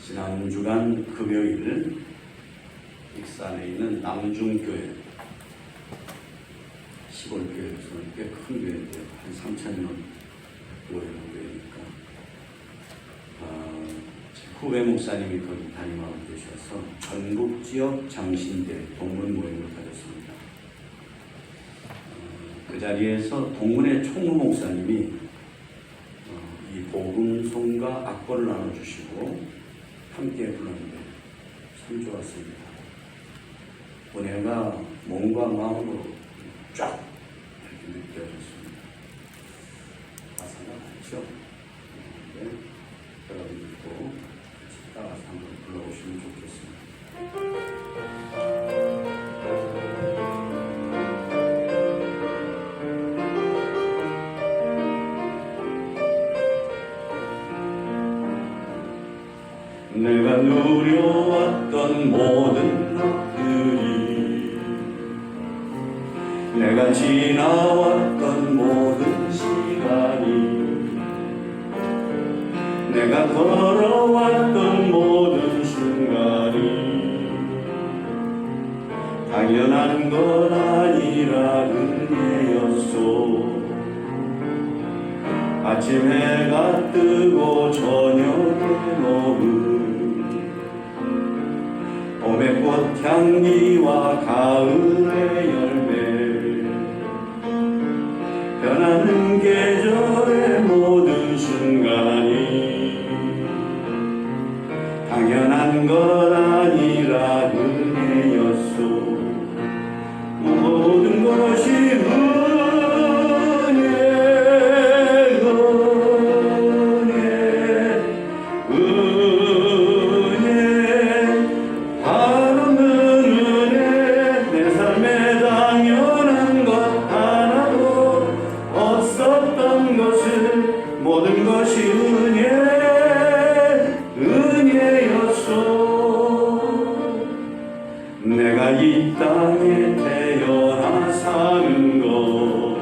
지난 주간 금요일 익산에 있는 남중교회 시골교회에서는 꽤 큰 교회인데요. 한 3,000명 모이는 교회니까 후배 목사님이 거기 담임하고 계셔서 전국지역 장신대 동문 모임을 가졌습니다. 그 자리에서 동문의 총무 목사님이 이 복음송과 악보를 나눠주시고 함께 불렀는데 참 좋았습니다. 은혜가 몸과 마음으로 쫙 이렇게 느껴졌습니다. 가사가 많죠? 네, 여러분들도 같이 따라서 한번 불러보시면 좋겠습니다. 내가 누려왔던 모든 것들이, 내가 지나왔던 모든 시간이, 내가 걸어왔던 모든 순간이 당연한 건 아니라 은혜였소. 아침 해가 뜨고 저녁에 녹음, 봄의 꽃향기와 가을의 열매, 변하는 계절의 모든 순간이 당연한 건 아니라 은혜였소. 모든 것이 모든 것이 은혜였소. 내가 이 땅에 태어나 사는 것,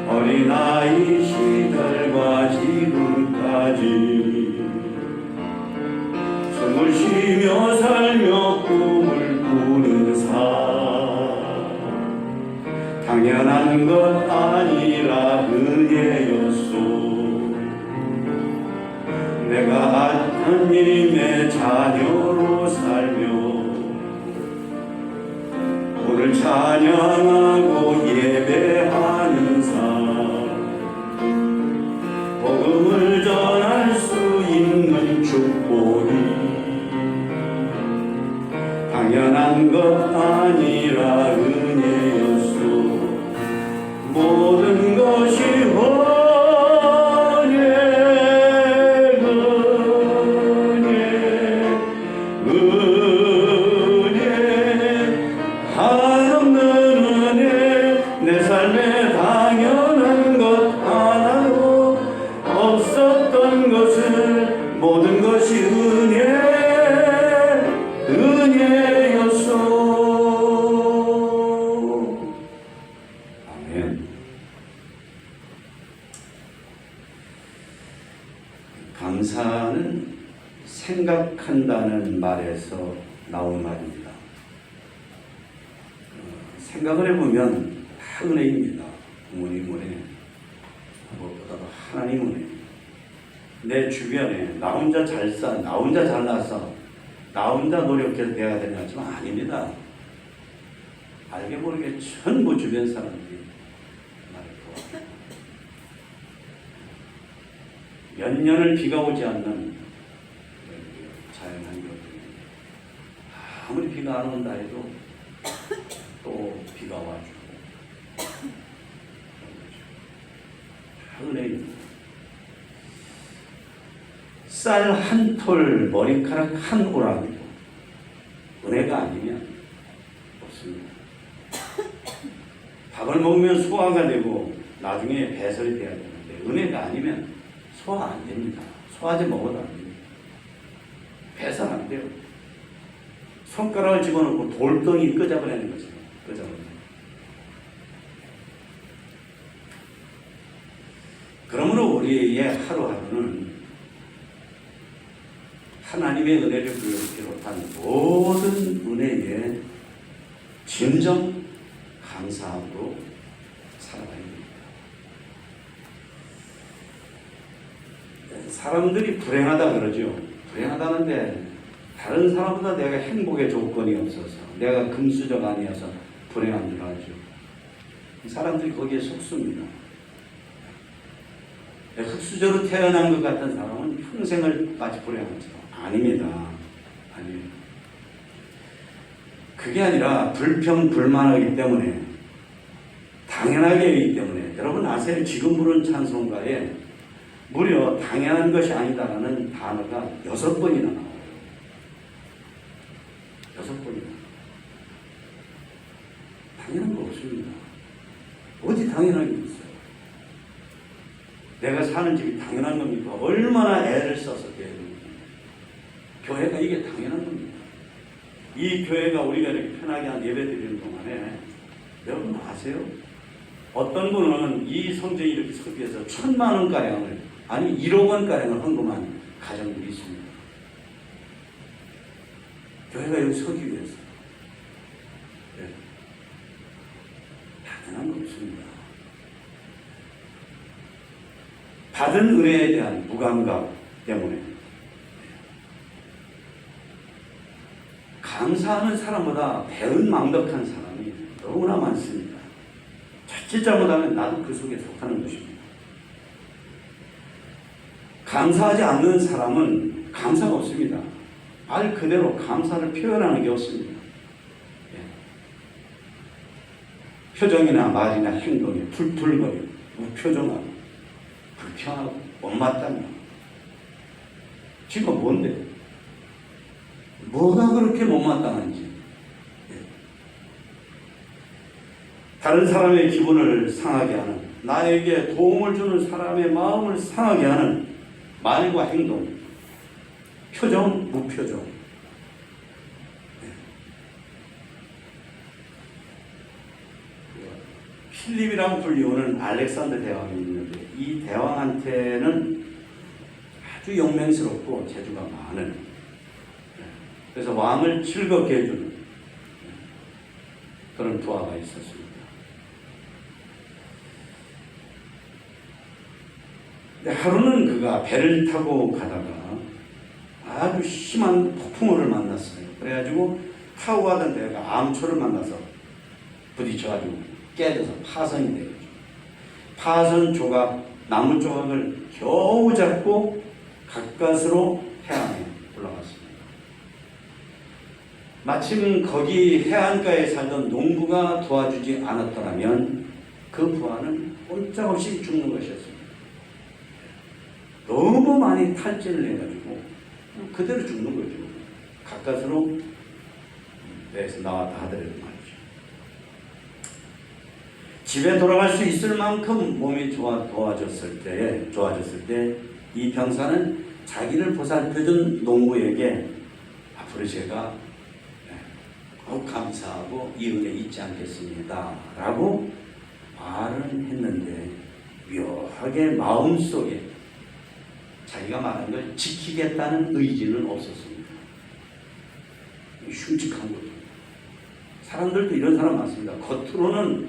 어린아이 시절과 지금까지 숨을 쉬며 살며 꿈을 꾸는 삶, 당연한 것 아니라 은혜였소. 내가 하나님의 자녀로 살며 오늘 찬양하고 예배하는 삶, 복음을 전할 수 있는 축복이 당연한 것 아니라 은혜였소. 모든 것이 한없는 은혜, 내 삶에 당연한 것 하나도 없었던 것을 모든 것이 은혜였소. 아멘. 감사는 생각한다는 말에서 나온 말입니다. 생각을 해보면 다 은혜입니다. 부모님 은혜, 무엇보다도 하나님 은혜. 내 주변에 나 혼자 잘 사, 나 혼자 잘나서, 나 혼자 노력해서 돼야 되는 것처럼 아닙니다. 알게 모르게 전부 주변 사람들이 나를 도와줍니다. 몇 년을 비가 오지 않는 자연환경입니다. 아무리 비가 안 온다 해도 또 비가 와주고 은혜입니다. 쌀 한 톨, 머리카락 한 오락이고 은혜가 아니면 없습니다. 밥을 먹으면 소화가 되고 나중에 배설이 돼야 되는데 은혜가 아니면 소화 안 됩니다. 소화제 먹어도 안 됩니다. 배설 안 돼요. 손가락을 집어넣고 돌덩이 끄잡아내는 거죠. 그러므로 우리의 하루하루는 하나님의 은혜를 비롯한 모든 은혜에 진정 감사함으로 살아가야 됩니다. 사람들이 불행하다 그러죠. 불행하다는데 다른 사람보다 내가 행복의 조건이 없어서 내가 금수저 아니어서 불행한 줄 알죠. 사람들이 거기에 속습니다. 흙수저로 태어난 것 같은 사람은 평생을 마치 불행하죠. 아닙니다. 아니에요. 그게 아니라 불평불만하기 때문에 당연하게 하기 때문에 여러분 아세요? 지금 부른 찬송가에 무려 당연한 것이 아니다라는 단어가 6번이나 나와요. 6번이나. 당연한 거 없습니다. 어디 당연한 게 있어요? 내가 사는 집이 당연한 겁니까? 얼마나 애를 써서 교회가 이게 당연한 겁니다. 이 교회가 우리가 이렇게 편하게 한 예배 드리는 동안에 여러분 아세요? 어떤 분은 이 성전이 이렇게 서기 위해서 1,000만 원가량을 아니 1억 원가량을 헌금한 가정들이 있습니다. 교회가 여기 서기 위해서. 네. 당연한 거 없습니다. 받은 은혜에 대한 무감각 때문에 감사하는 사람보다 배은망덕한 사람이 너무나 많습니다. 자칫 잘못하면 나도 그 속에 속하는 것입니다. 감사하지 않는 사람은 감사가 없습니다. 말 그대로 감사를 표현하는 게 없습니다. 표정이나 말이나 행동이 툴툴거리고 무표정하고 불평하고 못마땅해. 지금 뭔데? 뭐가 그렇게 못마땅한지. 다른 사람의 기분을 상하게 하는, 나에게 도움을 주는 사람의 마음을 상하게 하는 말과 행동, 표정, 무표정. 필립이라고 불리우는 알렉산더 대왕이 있는데 이 대왕한테는 아주 영맹스럽고 재주가 많은, 그래서 왕을 즐겁게 해주는 그런 부하가 있었습니다. 근데 하루는 그가 배를 타고 가다가 아주 심한 폭풍우를 만났어요. 그래가지고 타고 가던 배가 암초를 만나서 부딪혀가지고 깨져서 파손이 되죠. 파손 조각, 나무 조각을 겨우 잡고 가까스로 해안에 올라갔습니다. 마침 거기 해안가에 살던 농부가 도와주지 않았더라면 그 부하는 꼼짝없이 죽는 것이었습니다. 너무 많이 탈진을 해가지고 그대로 죽는 거죠. 가까스로 배에서 나왔다 하더라도 말이죠. 집에 돌아갈 수 있을 만큼 몸이 좋아졌을 때 이 병사는 자기를 보살펴준 농부에게 앞으로 제가 꼭 감사하고 이 은혜 잊지 않겠습니다 라고 말은 했는데 묘하게 마음속에 자기가 말한 걸 지키겠다는 의지는 없었습니다. 흉측한 거죠. 사람들도 이런 사람 많습니다. 겉으로는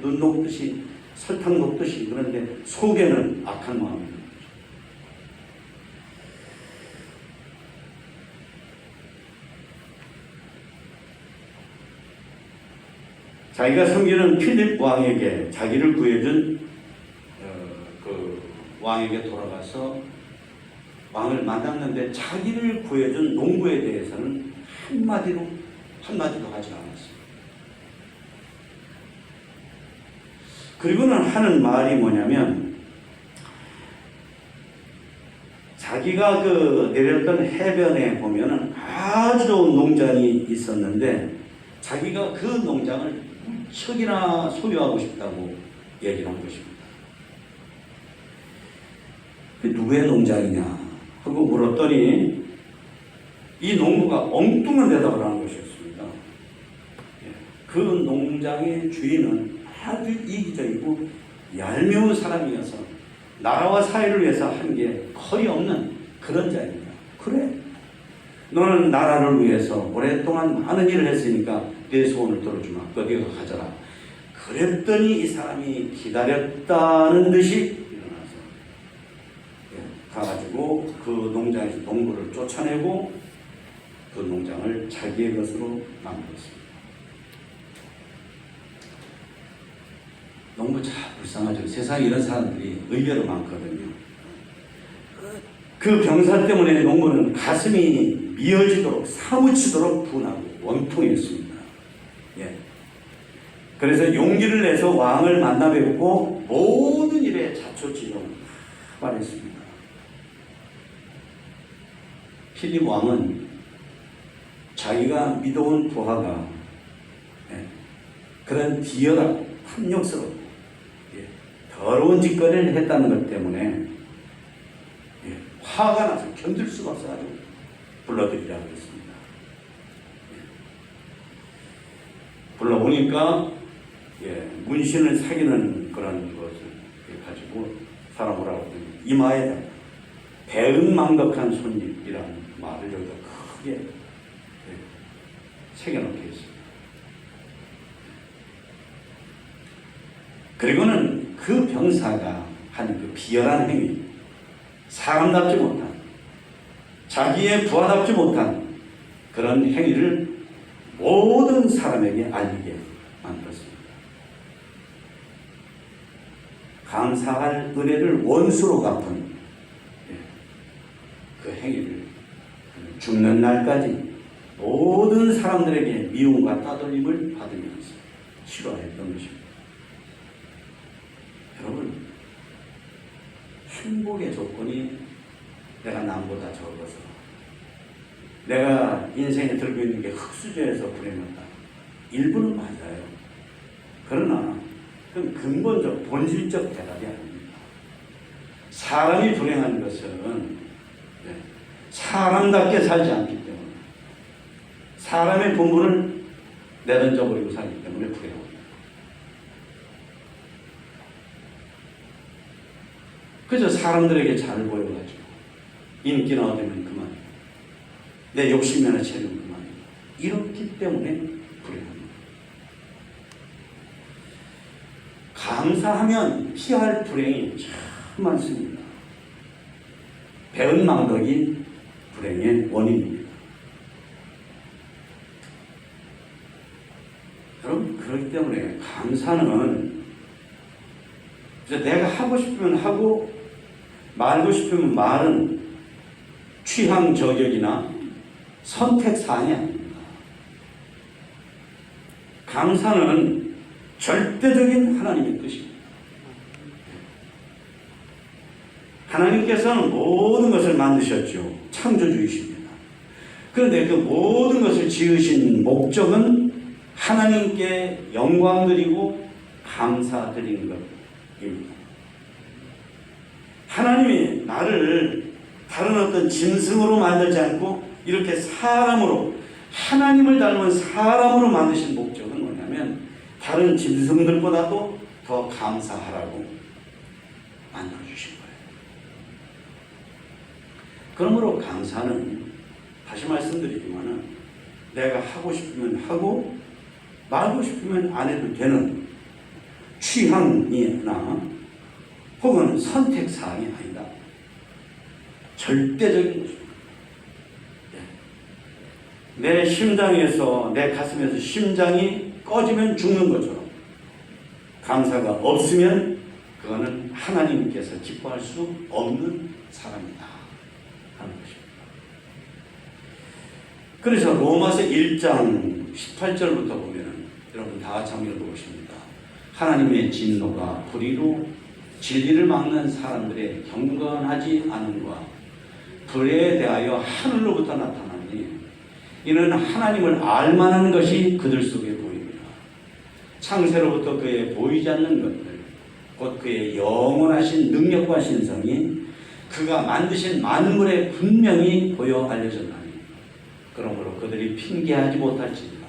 눈 녹듯이 설탕 녹듯이, 그런데 속에는 악한 마음입니다. 자기가 섬기는 필립 왕에게 자기를 구해준 그 왕에게 돌아가서 왕을 만났는데 자기를 구해준 농부에 대해서는 한마디도 하지 않았어요. 그리고는 하는 말이 뭐냐면 자기가 그 내렸던 해변에 보면은 아주 좋은 농장이 있었는데 자기가 그 농장을 무척이나 소유하고 싶다고 얘기를 한 것입니다. 누구의 농장이냐 하고 물었더니 이 농부가 엉뚱한 대답을 하는 것이었습니다. 그 농장의 주인은 아주 이기적이고 얄미운 사람이어서 나라와 사회를 위해서 한 게 거의 없는 그런 자입니다. 그래, 너는 나라를 위해서 오랫동안 많은 일을 했으니까 내 소원을 들어주마. 어디 가져라. 그랬더니 이 사람이 기다렸다는 듯이 일어나서 가가지고 그 농장에서 농부를 쫓아내고 그 농장을 자기의 것으로 만들었습니다. 농부 참 불쌍하죠. 세상에 이런 사람들이 의외로 많거든요. 그 병사 때문에 농부는 가슴이 미어지도록 사무치도록 분하고 원통했습니다. 예. 그래서 용기를 내서 왕을 만나 뵙고 모든 일에 자초지종을 말했습니다. 필립 왕은 자기가 믿어온 부하가 그런 비열하고 탐욕스럽고 더러운 짓거리를 했다는 것 때문에 화가 나서 견딜 수가 없어가지고 불러들이라고 했습니다. 불러보니까 문신을 사귀는 그런 것을 가지고 사람으로 이마에다 배은망덕한 손님이라는 말을 여기다 크게 새겨놓게 했습니다. 그리고는 그 병사가 한 그 비열한 행위, 사람답지 못한, 자기의 부하답지 못한 그런 행위를 모든 사람에게 알리게 만들었습니다. 감사할 은혜를 원수로 갚은 그 행위를 죽는 날까지 모든 사람들에게 미움과 따돌림을 받으면서 싫어했던 것입니다. 여러분, 행복의 조건이 내가 남보다 적어서 내가 인생에 들고 있는 게 흙수저에서 불행하다. 일부는 맞아요. 그러나 그건 근본적, 본질적 대답이 아닙니다. 사람이 불행한 것은 사람답게 살지 않기 때문에, 사람의 본분을 내던져버리고 살기 때문에 불행합니다. 그저 사람들에게 잘 보여가지고 인기나 얻으면 그만이고 내 욕심이 하나 채우면 그만이고 이렇기 때문에 불행합니다. 감사하면 피할 불행이 참 많습니다. 배은망덕이 불행의 원인입니다. 여러분, 그렇기 때문에 감사는 내가 하고 싶으면 하고 말고 싶으면 말은 취향 저격이나 선택 사항이 아닙니다. 감사는 절대적인 하나님의 뜻입니다. 하나님께서는 모든 것을 만드셨죠. 창조주이십니다. 그런데 그 모든 것을 지으신 목적은 하나님께 영광 드리고 감사 드리는 것입니다. 하나님이 나를 다른 어떤 짐승으로 만들지 않고 이렇게 사람으로, 하나님을 닮은 사람으로 만드신 목적은 뭐냐면 다른 짐승들보다도 더 감사하라고 만들어주신 거예요. 그러므로 감사는 다시 말씀드리지만은 내가 하고 싶으면 하고 말고 싶으면 안 해도 되는 취향이나 혹은 선택사항이 아니다. 절대적인 것입니다. 내 심장에서, 내 가슴에서 심장이 꺼지면 죽는 것처럼 감사가 없으면 그거는 하나님께서 기뻐할 수 없는 사람이다 하는 것입니다. 그래서 로마서 1장 18절부터 보면 여러분 다 같이 한번 읽어보십니다. 하나님의 진노가 불의로 진리를 막는 사람들의 경건하지 않음과 불의에 대하여 하늘로부터 나타나니 이는 하나님을 알만한 것이 그들 속에 보입니다. 창세로부터 그의 보이지 않는 것들, 곧 그의 영원하신 능력과 신성이 그가 만드신 만물에 분명히 보여 알려졌나니 그러므로 그들이 핑계하지 못할지니라.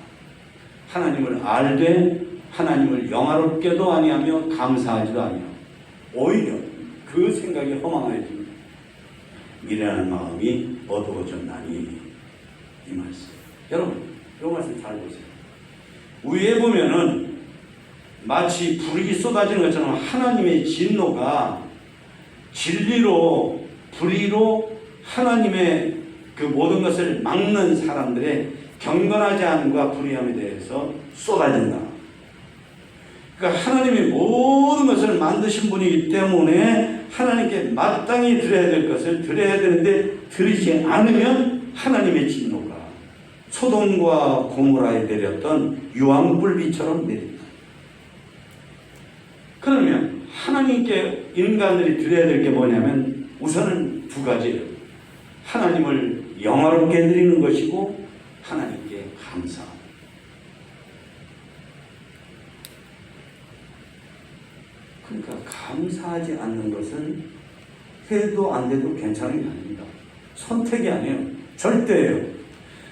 하나님을 알되 하나님을 영화롭게도 아니하며 감사하지도 아니하고 오히려 그 생각이 허망해집니다. 미련한 마음이 어두워졌나니, 이 말씀. 여러분, 이 말씀 잘 보세요. 위에 보면은 마치 불이 쏟아지는 것처럼 하나님의 진노가 진리로, 불의로 하나님의 그 모든 것을 막는 사람들의 경건하지 않음과 불의함에 대해서 쏟아진다. 그러니까 하나님이 모든 것을 만드신 분이기 때문에 하나님께 마땅히 드려야 될 것을 드려야 되는데 드리지 않으면 하나님의 진노가 소돔과 고모라에 내렸던 유황불비처럼 내린다. 그러면 하나님께 인간들이 드려야 될 게 뭐냐면 우선은 두 가지예요. 하나님을 영화롭게 드리는 것이고 하나님께 감사합니다. 그러니까 감사하지 않는 것은 해도 안 돼도 괜찮은 게 아닙니다. 선택이 아니에요. 절대예요.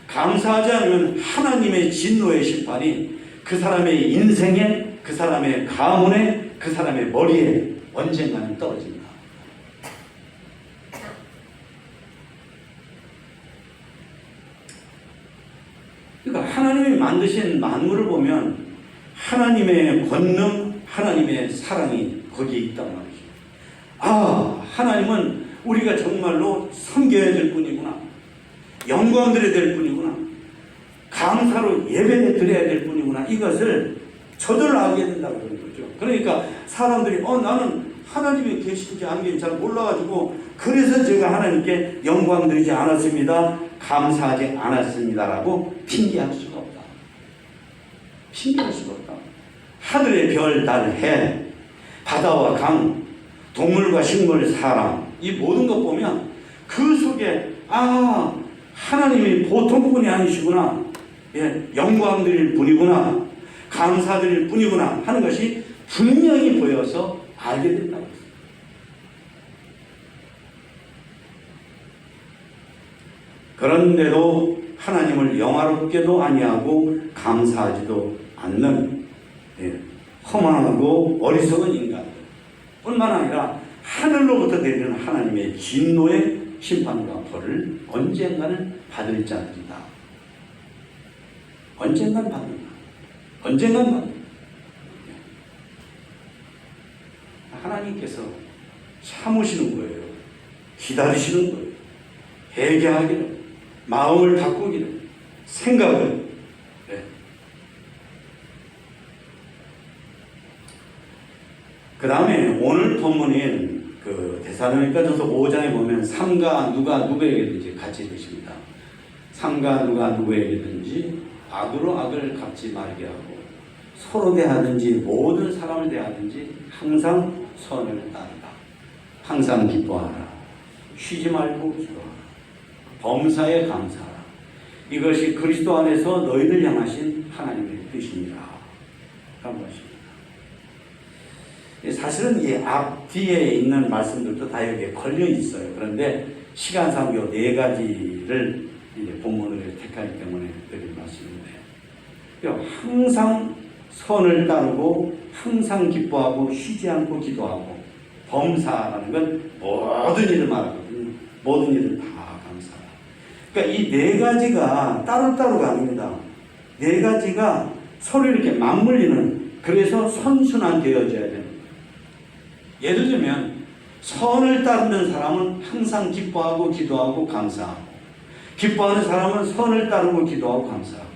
감사하지 않으면 하나님의 진노의 심판이 그 사람의 인생에, 그 사람의 가문에, 그 사람의 머리에 언젠가는 떨어집니다. 그러니까 하나님이 만드신 만물을 보면 하나님의 권능, 하나님의 사랑이 거기에 있단 말이죠. 아, 하나님은 우리가 정말로 섬겨야 될 뿐이구나. 영광 드려야 될 뿐이구나. 감사로 예배 드려야 될 뿐이구나. 이것을 저절로 알게 된다고 그러는 거죠. 그러니까 사람들이 나는 하나님이 계신지 안 계신지 잘 몰라가지고 그래서 제가 하나님께 영광 드리지 않았습니다. 감사하지 않았습니다라고 핑계할 수가 없다. 핑계할 수가 없다. 하늘의 별, 달, 해, 바다와 강, 동물과 식물, 사람, 이 모든 것 보면 그 속에 하나님이 보통 분이 아니시구나. 예, 영광 드릴 분이구나. 감사 드릴 분이구나 하는 것이 분명히 보여서 알게 된다고 했습니다. 그런데도 하나님을 영화롭게도 아니하고 감사하지도 않는 허망하고 어리석은 인간들 뿐만 아니라 하늘로부터 내리는 하나님의 진노의 심판과 벌을 언젠가는 받을 자들이다. 언젠가는 받는다. 언젠가는 받는다. 하나님께서 참으시는 거예요. 기다리시는 거예요. 회개하기를, 마음을 바꾸기를, 생각을. 그 다음에 오늘 본문인 그 데살로니가전서 5장에 보면 삼가 누가 누구에게든지 같이 되십니다. 삼가 누가 누구에게든지 악으로 악을 갚지 말게 하고 서로 대하든지 모든 사람을 대하든지 항상 선을 따르라. 항상 기뻐하라. 쉬지 말고 기도하라. 범사에 감사하라. 이것이 그리스도 안에서 너희를 향하신 하나님의 뜻이니라. 라고 하십니다. 사실은 이 앞뒤에 있는 말씀들도 다 여기에 걸려 있어요. 그런데 시간상 요 네 가지를 이제 본문으로 택하기 때문에 드린 말씀인데, 항상 선을 따르고 항상 기뻐하고 쉬지 않고 기도하고, 범사라는 건 모든 일을 말하거든요. 모든 일을 다 감사하라. 그러니까 이 네 가지가 따로따로가 아닙니다. 네 가지가 서로 이렇게 맞물리는, 그래서 선순환 되어져야 됩니다. 예를 들면 선을 따르는 사람은 항상 기뻐하고 기도하고 감사하고, 기뻐하는 사람은 선을 따르고 기도하고 감사하고,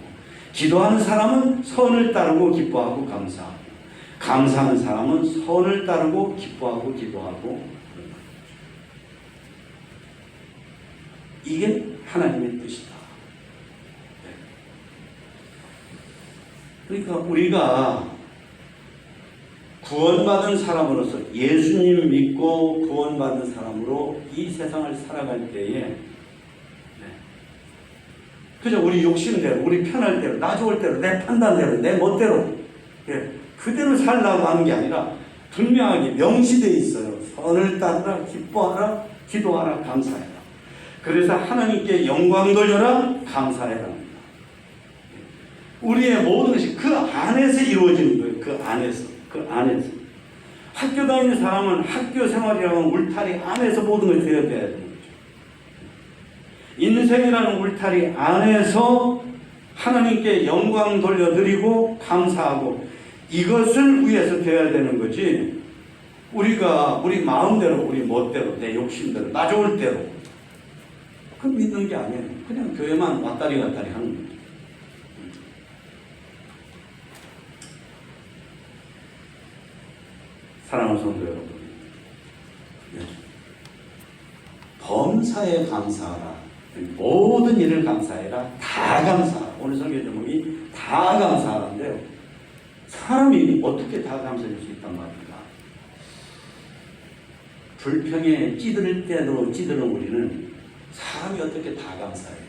기도하는 사람은 선을 따르고 기뻐하고 감사하고, 감사하는 사람은 선을 따르고 기뻐하고 기도하고. 이게 하나님의 뜻이다. 그러니까 우리가 구원받은 사람으로서, 예수님 믿고 구원받은 사람으로 이 세상을 살아갈 때에 그저 우리 욕심대로, 우리 편할 대로, 나 좋을 대로, 내 판단대로, 내 멋대로 그대로 살라고 하는 게 아니라 분명하게 명시되어 있어요. 선을 따르라, 기뻐하라, 기도하라, 감사해라. 그래서 하나님께 영광 돌려라, 감사해라. 우리의 모든 것이 그 안에서 이루어지는 거예요. 그 안에서. 학교 다니는 사람은 학교 생활이라는 울타리 안에서 모든 것이 되어야 되는 거죠. 인생이라는 울타리 안에서 하나님께 영광 돌려드리고 감사하고 이것을 위해서 되어야 되는 거지. 우리가 우리 마음대로 우리 멋대로 내 욕심대로 나 좋을 대로 그 믿는 게 아니에요. 그냥 교회만 왔다리 갔다리 하는 거예요. 사랑하는 성도 여러분, 범사에 감사하라. 모든 일을 감사해라. 다 감사하라. 오늘 설교 제목이 다 감사하라인데요. 사람이 어떻게 다 감사할 수 있단 말입니까? 불평에 찌들 때로 찌드는 우리는 사람이 어떻게 다 감사해요?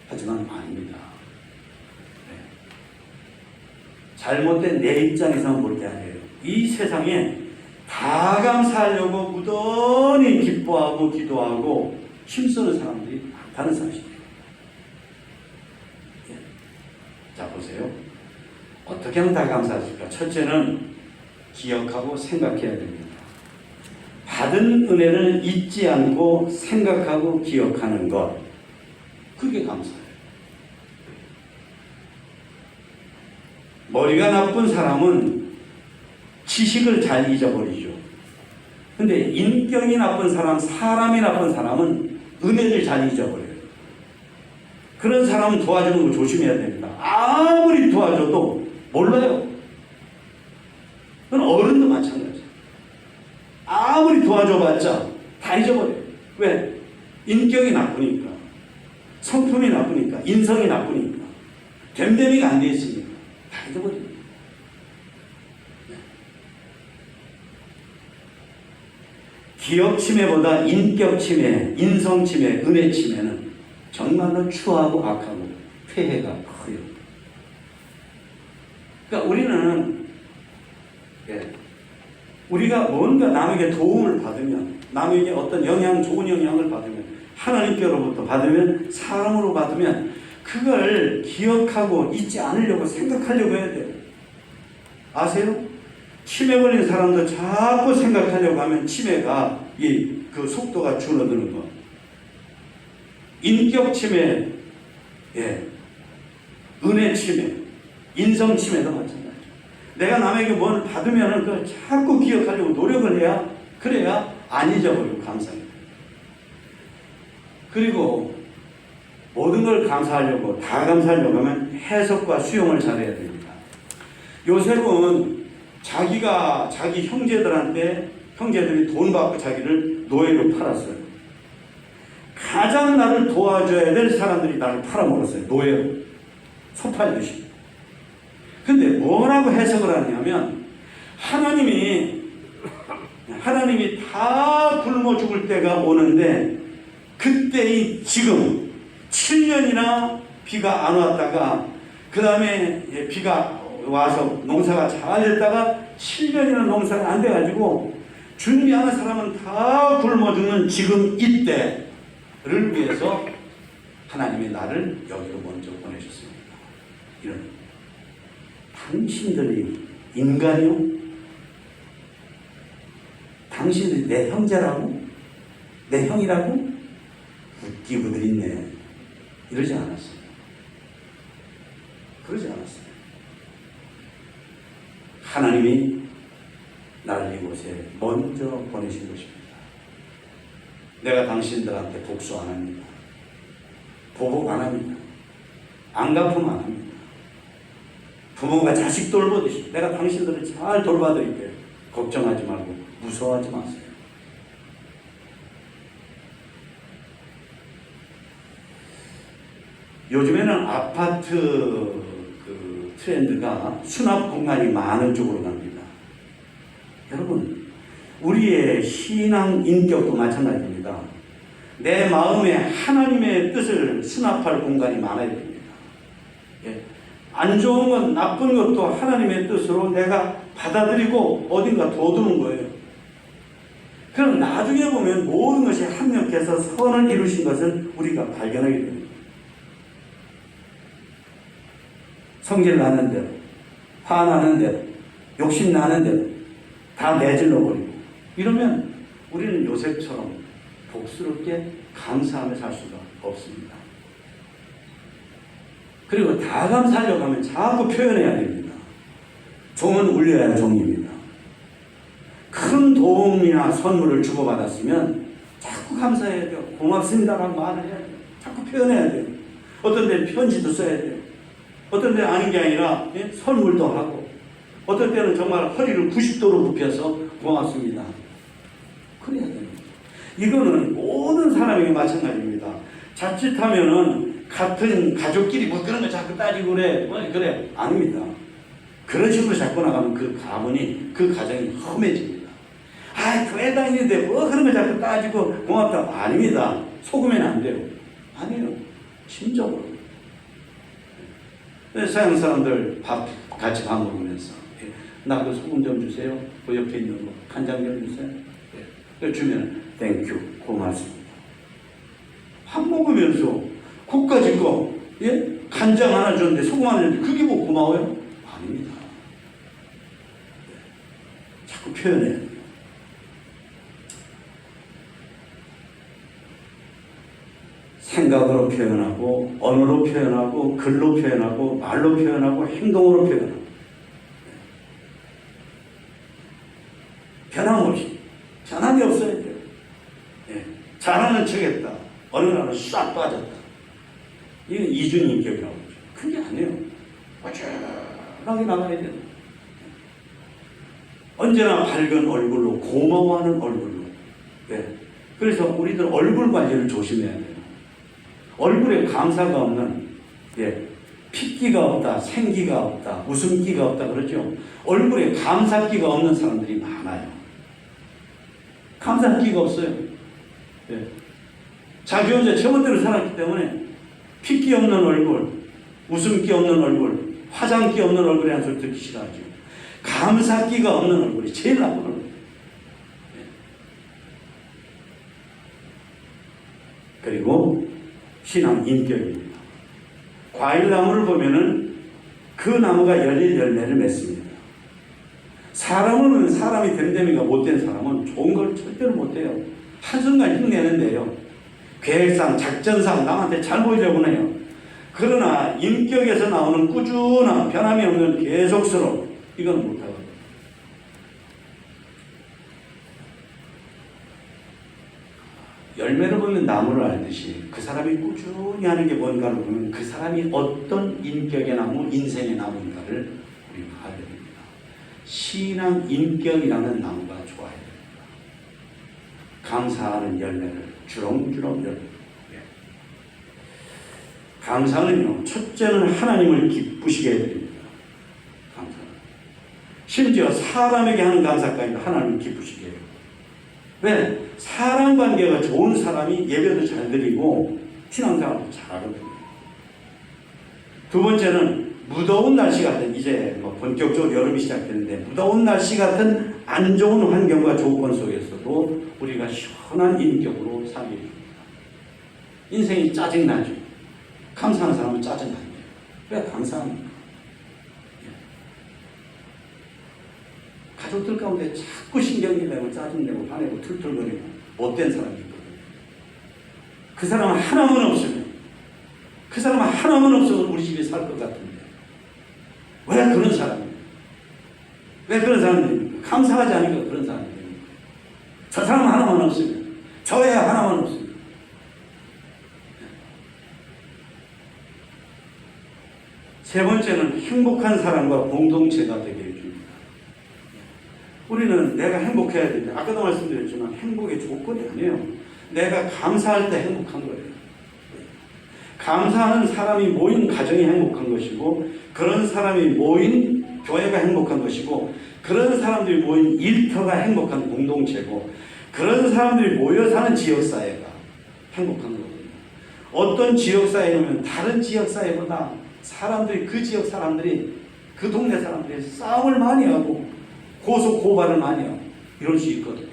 하지만 아닙니다. 네. 잘못된 내 입장에서만 볼 게 아니에요. 이 세상에 다 감사하려고 무던히 기뻐하고 기도하고 힘쓰는 사람들이 많다는 사실이에요. 예. 자, 보세요. 어떻게 하면 다 감사하실까? 첫째는 기억하고 생각해야 됩니다. 받은 은혜를 잊지 않고 생각하고 기억하는 것, 그게 감사예요. 머리가 나쁜 사람은 지식을 잘 잊어버리죠. 근데 인격이 나쁜 사람, 사람이 나쁜 사람은 은혜를 잘 잊어버려요. 그런 사람은 도와주는 거 조심해야 됩니다. 아무리 도와줘도 몰라요. 그건 어른도 마찬가지예요. 아무리 도와줘봤자 다 잊어버려요. 왜? 인격이 나쁘니까, 성품이 나쁘니까, 인성이 나쁘니까, 됨됨이가 안 돼 있으니까 다 잊어버립니다. 기억 침해보다 인격 침해, 인성 침해, 은혜 침해는 정말로 추하고 악하고 폐해가 커요. 그러니까 우리가 뭔가 남에게 도움을 받으면, 남에게 어떤 좋은 영향을 받으면, 하나님께로부터 받으면, 사람으로 받으면 그걸 기억하고 잊지 않으려고 생각하려고 해야 돼요. 아세요? 치매 걸린 사람도 자꾸 생각하려고 하면 치매가 그 속도가 줄어드는 거. 인격 치매, 은혜 치매, 인성 치매도 마찬가지죠. 내가 남에게 뭘 받으면 그걸 자꾸 기억하려고 노력을 해야, 그래야 안 잊어버리고 감사해요. 그리고 모든 걸 감사하려고, 다 감사하려고 하면 해석과 수용을 잘해야 됩니다. 요셉은 자기 형제들이 돈 받고 자기를 노예로 팔았어요. 가장 나를 도와줘야 될 사람들이 나를 팔아먹었어요. 노예로. 소팔듯이. 근데 뭐라고 해석을 하냐면, 하나님이 다 굶어 죽을 때가 오는데, 그때의 지금 7년이나 비가 안 왔다가, 그 다음에 비가 와서 농사가 잘 됐다가 7년이나 농사가 안 돼가지고 준비하는 사람은 다 굶어 죽는 지금 이때를 위해서 하나님이 나를 여기로 먼저 보내셨습니다. 이런, 당신들이 인간이요? 당신들이 내 형제라고? 내 형이라고? 웃기고들 있네. 이러지 않았어요. 그러지 않았어요. 하나님이 나를 이곳에 먼저 보내신 것입니다. 내가 당신들한테 복수 안 합니다. 보복 안 합니다. 안 갚으면 안 합니다. 부모가 자식 돌보듯이 내가 당신들을 잘 돌봐드릴게요. 걱정하지 말고 무서워하지 마세요. 요즘에는 아파트 트렌드가 수납 공간이 많은 쪽으로 갑니다. 여러분, 우리의 신앙 인격도 마찬가지입니다. 내 마음에 하나님의 뜻을 수납할 공간이 많아야 됩니다. 안 좋은 것, 나쁜 것도 하나님의 뜻으로 내가 받아들이고 어딘가 둬두는 거예요. 그럼 나중에 보면 모든 것이 합력해서 선을 이루신 것을 우리가 발견하게 됩니다. 성질 나는 대로, 화나는 대로, 욕심 나는 대로 다 내질러 버리고, 이러면 우리는 요셉처럼 복스럽게 감사하며 살 수가 없습니다. 그리고 다 감사하려고 하면 자꾸 표현해야 됩니다. 종은 울려야 종입니다. 큰 도움이나 선물을 주고받았으면 자꾸 감사해야 돼요. 고맙습니다라고 말을 해야 돼요. 자꾸 표현해야 돼요. 어떤 데는 편지도 써야 돼요. 어떤 데는 아닌 게 아니라 선물도 하고, 어떤 때는 정말 허리를 90도로 굽혀서 고맙습니다. 그래야 됩니다. 이거는 모든 사람에게 마찬가지입니다. 자칫하면은 같은 가족끼리 뭐 그런 거 자꾸 따지고 그래. 그래. 아닙니다. 그런 식으로 자꾸 나가면 그 가문이, 그 가정이 험해집니다. 교회 다니는데 뭐 그런 거 자꾸 따지고 고맙다. 아닙니다. 속으면 안 돼요. 아니에요. 심적으로. 서양 사람들 같이 밥 먹으면서 나도 소금 좀 주세요. 그 옆에 있는 거 간장 좀 주세요. 주면 땡큐 고맙습니다. 밥 먹으면서 국까지 거 간장 하나 줬는데 소금 하나 줬는데 그게 뭐 고마워요? 아닙니다. 자꾸 표현해야 돼요. 생각으로 표현하고, 언어로 표현하고, 글로 표현하고, 말로 표현하고, 행동으로 표현하고. 변함없이. 변함이 없어야 돼요. 잘하는 척했다. 어느 날은 싹 빠졌다. 이건 이중인격이라고 하죠. 그게 아니에요. 꾸준하게 나가야 돼요. 언제나 밝은 얼굴로, 고마워하는 얼굴로. 그래서 우리들 얼굴 관리를 조심해야 돼요. 얼굴에 감사가 없는, 핏기가 없다, 생기가 없다, 웃음기가 없다 그러죠. 얼굴에 감사기가 없는 사람들이 많아요. 감사기가 없어요. 자기 혼자 제멋대로 살았기 때문에 핏기 없는 얼굴, 웃음기 없는 얼굴, 화장기 없는 얼굴이라는 소리 듣기 싫어하죠. 감사기가 없는 얼굴이 제일 나쁜 얼굴. 그리고 신앙 인격입니다. 과일나무를 보면은 그 나무가 열릴 열매를 맺습니다. 사람은 사람이 됨됨이가 못된 사람은 좋은 걸 절대로 못해요. 한순간 힘내는데요. 계획상, 작전상 남한테 잘 보이려고는 해요. 그러나 인격에서 나오는 꾸준한 변함이 없는 계속스러운 이건 못하거든요. 열매를 보면 나무를 알듯이 그 사람이 꾸준히 하는 게 뭔가를 보면 그 사람이 어떤 인격의 나무, 인생의 나무인가를 우리가 알게 됩니다. 신앙 인격이라는 나무가 좋아야 됩니다. 감사하는 열매를 주렁주렁 열매. 감사는요, 첫째는 하나님을 기쁘시게 해드립니다. 감사. 심지어 사람에게 하는 감사까지도 하나님을 기쁘시게 해요. 왜? 사람 관계가 좋은 사람이 예배도 잘 드리고 신앙생활도 잘하거든요. 두 번째는 무더운 날씨 같은, 이제 본격적으로 여름이 시작되는데 무더운 날씨 같은 안 좋은 환경과 조건 속에서도 우리가 시원한 인격으로 살게 됩니다. 인생이 짜증나죠. 감사하는 사람은 짜증나요. 왜 감사합니까? 가족들 가운데 자꾸 신경이 내고 짜증내고 화내고 툴툴거리고 못된 사람이 있거든요. 그 사람은 하나만 없으면, 그 사람은 하나만 없으면 우리 집에 살 것 같은데 왜 그런 사람이에요? 왜 그런 사람들입니까? 감사하지 않으니까 그런 사람들입니까? 저 사람 하나만 없으면, 저 애 하나만 없으면. 세 번째는 행복한 사람과 공동체가 되게 해줍니다. 우리는 내가 행복해야 됩니다. 아까도 말씀드렸지만 행복의 조건이 아니에요. 내가 감사할 때 행복한 거예요. 감사하는 사람이 모인 가정이 행복한 것이고, 그런 사람이 모인 교회가 행복한 것이고, 그런 사람들이 모인 일터가 행복한 공동체고, 그런 사람들이 모여 사는 지역사회가 행복한 거거든요. 어떤 지역사회는 다른 지역사회보다 사람들이, 그 지역 사람들이, 그 동네 사람들이 싸움을 많이 하고 고소 고발을 많이 하고 이럴 수 있거든요.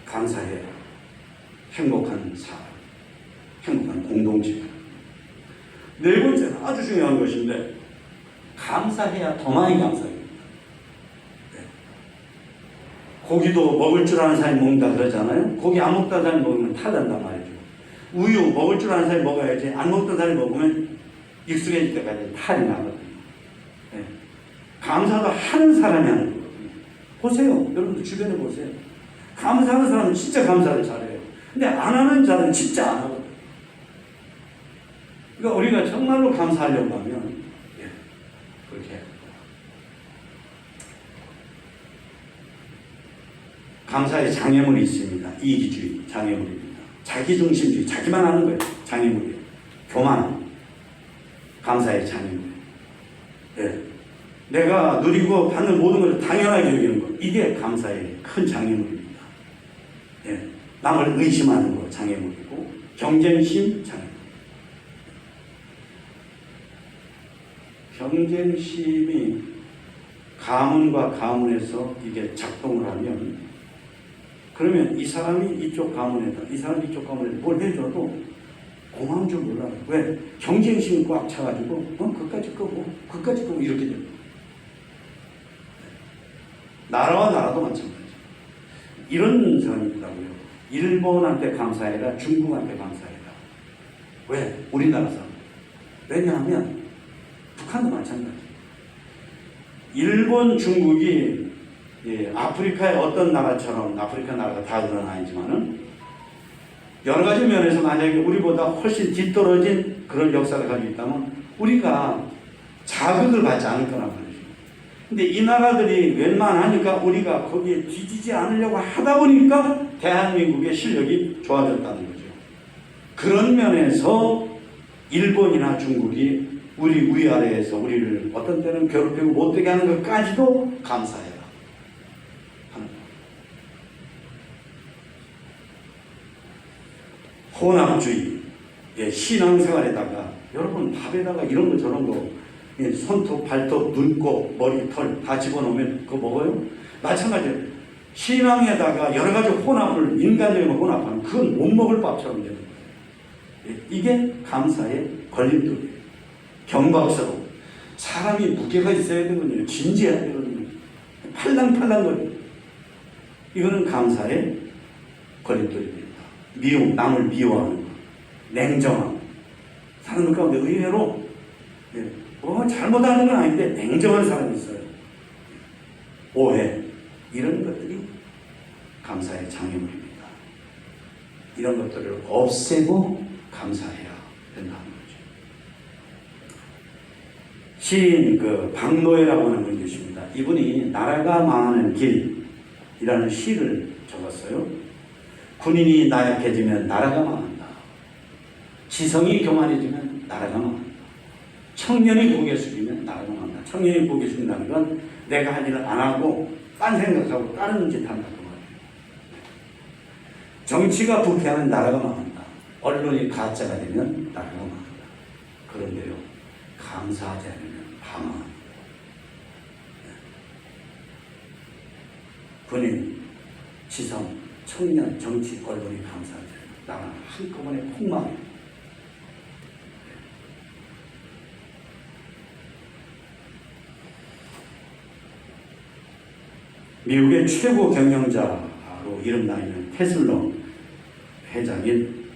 감사해야 행복한 사람, 행복한 공동체. 네 번째는 아주 중요한 것인데, 감사해야 더 많이 감사해요. 고기도 먹을 줄 아는 사람이 먹는다 그러잖아요. 고기 안 먹던 사람이 먹으면 탈난단 말이죠. 우유 먹을 줄 아는 사람이 먹어야지, 안 먹던 사람이 먹으면 익숙해질 때까지 탈이 나거든요. 네. 감사도 하는 사람이 하는 거거든요. 보세요. 여러분들 주변에 보세요. 감사하는 사람은 진짜 감사를 잘해요. 근데 안 하는 자는 진짜 안 하거든요. 그러니까 우리가 정말로 감사하려고 하면 그렇게 해야 됩니다. 감사의 장애물이 있습니다. 이기주의 장애물입니다. 자기중심주의, 자기만 하는 거예요. 장애물이에요. 교만, 감사의 장애물. 예. 내가 누리고 받는 모든 것을 당연하게 여기는 것. 이게 감사의 큰 장애물입니다. 예. 남을 의심하는 것 장애물이고, 경쟁심 장애물. 경쟁심이 가문과 가문에서 이게 작동을 하면, 그러면 이 사람이 이쪽 가문에다, 이 사람이 이쪽 가문에다 뭘 해줘도 고마운 줄 몰라요. 왜? 경쟁심이 꽉 차가지고, 그까지 끄고, 그까지 끄고, 이렇게 됩니다. 나라와 나라도 마찬가지죠. 이런 사람이 있다고요. 일본한테 감사해라, 중국한테 감사해라. 왜? 우리나라 사람. 왜냐하면, 북한도 마찬가지예요. 일본, 중국이 아프리카의 어떤 나라처럼, 아프리카 나라가 다 그런 아니지만은 여러 가지 면에서 만약에 우리보다 훨씬 뒤떨어진 그런 역사를 가지고 있다면 우리가 자극을 받지 않을 거란 말이죠. 근데 이 나라들이 웬만하니까 우리가 거기에 뒤지지 않으려고 하다 보니까 대한민국의 실력이 좋아졌다는 거죠. 그런 면에서 일본이나 중국이 우리 위아래에서 우리를 어떤 때는 괴롭히고 못되게 하는 것까지도 감사해라 하는 거예요. 혼합주의, 신앙생활에다가 여러분 밥에다가 이런 거 저런 거 손톱, 발톱, 눈곱, 머리, 털 다 집어넣으면 그거 먹어요? 마찬가지예요. 신앙에다가 여러 가지 혼합을, 인간적인 혼합하면 그건 못 먹을 밥처럼 되는 거예요. 이게 감사의 걸림돌이에요. 경박스러워. 사람이 무게가 있어야 되거든요. 진지해야 되거든요. 팔랑팔랑거려. 이거는 감사의 걸림돌입니다. 미움, 남을 미워하는 거. 냉정함. 사람들 가운데 의외로 잘못하는 건 아닌데 냉정한 사람이 있어요. 오해. 이런 것들이 감사의 장애물입니다. 이런 것들을 없애고 감사해야 된다는 거죠. 시인 박노해라고 하는 분이 계십니다. 이분이 나라가 망하는 길이라는 시를 적었어요. 군인이 나약해지면 나라가 망한다. 지성이 교만해지면 나라가 망한다. 청년이 고개 숙이면 나라가 망한다. 청년이 고개 숙인다는 건 내가 할 일을 안 하고 딴 생각하고 다른 짓 한다고 말이에요. 정치가 부패하면 나라가 망한다. 언론이 가짜가 되면 나라가 망한다. 그런데요, 감사하지 않으면 다 망합니다. 군인, 지성, 청년, 정치, 언론이 감사하지 않으면 나라는 한꺼번에 폭망해요. 미국의 최고 경영자로 이름나 있는 테슬러 회장인